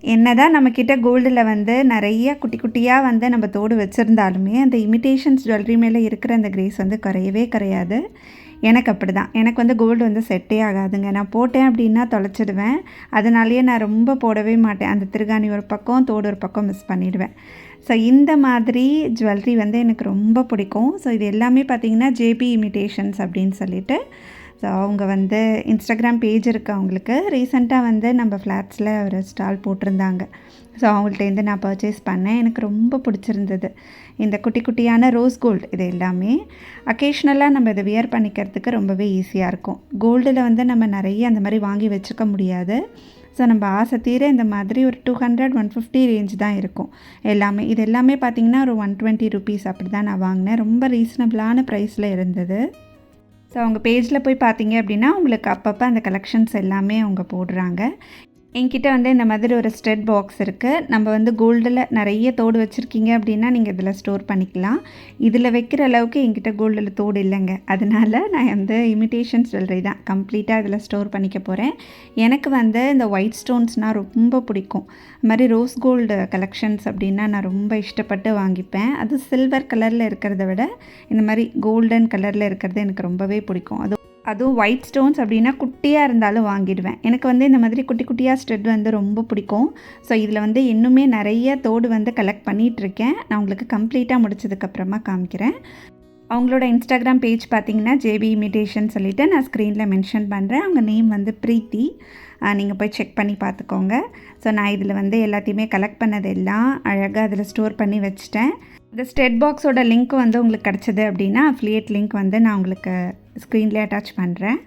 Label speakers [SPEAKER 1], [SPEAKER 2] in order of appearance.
[SPEAKER 1] என்னதான் நம்மக்கிட்ட கோல்டில் வந்து நிறைய குட்டி குட்டியாக வந்து நம்ம தோடு வச்சுருந்தாலுமே அந்த இமிட்டேஷன்ஸ் ஜுவல்லரி மேலே இருக்கிற அந்த கிரேஸ் வந்து குறையவே குறையாது. எனக்கு அப்படி தான். எனக்கு வந்து கோல்டு வந்து செட்டே ஆகாதுங்க. நான் போட்டேன் அப்படின்னா தொலைச்சிடுவேன். அதனாலேயே நான் ரொம்ப போடவே மாட்டேன். அந்த திருகாணி ஒரு பக்கம், தோடு ஒரு பக்கம் மிஸ் பண்ணிடுவேன். ஸோ இந்த மாதிரி ஜுவல்லரி வந்து எனக்கு ரொம்ப பிடிக்கும். ஸோ இது எல்லாமே பார்த்திங்கன்னா ஜேபி இமிட்டேஷன்ஸ் அப்படின்னு சொல்லிட்டு ஸோ அவங்க வந்து இன்ஸ்டாகிராம் பேஜ் இருக்குது அவங்களுக்கு. ரீசெண்டாக வந்து நம்ம ஃப்ளாட்ஸில் ஒரு ஸ்டால் போட்டிருந்தாங்க. ஸோ அவங்கள்ட்டேருந்து நான் பர்ச்சேஸ் பண்ணேன். எனக்கு ரொம்ப பிடிச்சிருந்தது. இந்த குட்டி குட்டியான ரோஸ் கோல்டு இது எல்லாமே அக்கேஷ்னலாக நம்ம இதை வியர் பண்ணிக்கிறதுக்கு ரொம்பவே ஈஸியாக இருக்கும். கோல்டில் வந்து நம்ம நிறைய அந்த மாதிரி வாங்கி வச்சுக்க முடியாது. ஸோ நம்ம ஆசை தீர இந்த மாதிரி ஒரு 200 150 ரேஞ்ச் தான் இருக்கும் எல்லாமே. இது எல்லாமே பார்த்திங்கன்னா ஒரு 120 ருபீஸ் அப்படி தான் நான் வாங்கினேன். ரொம்ப ரீசனபிளான ப்ரைஸில் இருந்தது. ஸோ அவங்க பேஜில் போய் பார்த்தீங்க அப்படின்னா உங்களுக்கு அப்பப்போ அந்த கலெக்ஷன்ஸ் எல்லாமே அவங்க போடுறாங்க. என்கிட்ட வந்து இந்த மாதிரி ஒரு ஸ்டெட் பாக்ஸ் இருக்குது. நம்ம வந்து கோல்டில் நிறைய தோடு வச்சுருக்கீங்க அப்படின்னா நீங்கள் இதில் ஸ்டோர் பண்ணிக்கலாம். இதில் வைக்கிற அளவுக்கு என்கிட்ட கோல்டில் தோடு இல்லைங்க. அதனால் நான் வந்து இமிட்டேஷன் ஜுவல்லரி தான் கம்ப்ளீட்டாக இதில் ஸ்டோர் பண்ணிக்க போகிறேன். எனக்கு வந்து இந்த ஒயிட் ஸ்டோன்ஸ்னால் ரொம்ப பிடிக்கும். இது மாதிரி ரோஸ் கோல்டு கலெக்ஷன்ஸ் அப்படின்னா நான் ரொம்ப இஷ்டப்பட்டு வாங்கிப்பேன். அது சில்வர் கலரில் இருக்கிறத விட இந்த மாதிரி கோல்டன் கலரில் இருக்கிறது எனக்கு ரொம்பவே பிடிக்கும். அதுவும் ஒயிட் ஸ்டோன்ஸ் அப்படின்னா குட்டியாக இருந்தாலும் வாங்கிடுவேன். எனக்கு வந்து இந்த மாதிரி குட்டி குட்டியாக ஸ்டெட் வந்து ரொம்ப பிடிக்கும். ஸோ இதில் வந்து இன்னுமே நிறைய தோடு வந்து கலெக்ட் பண்ணிகிட்ருக்கேன். நான் உங்களுக்கு கம்ப்ளீட்டாக முடிச்சதுக்கப்புறமா காமிக்கிறேன். அவங்களோட இன்ஸ்டாகிராம் பேஜ் பார்த்திங்கன்னா ஜேபி இமிட்டேஷன் சொல்லிவிட்டு நான் ஸ்க்ரீனில் மென்ஷன் பண்ணுறேன். அவங்க நேம் வந்து ப்ரீத்தி. நீங்கள் போய் செக் பண்ணி பார்த்துக்கோங்க. ஸோ நான் இதில் வந்து எல்லாத்தையுமே கலெக்ட் பண்ணதெல்லாம் அழகாக அதில் ஸ்டோர் பண்ணி வச்சுட்டேன். இந்த ஸ்டெட் பாக்ஸோட லிங்க் வந்து உங்களுக்கு கிடச்சிது அப்படின்னா அஃபிலியேட் லிங்க் வந்து நான் உங்களுக்கு ஸ்க்ரீன்லேயே அட்டாச் பண்ணுறேன்.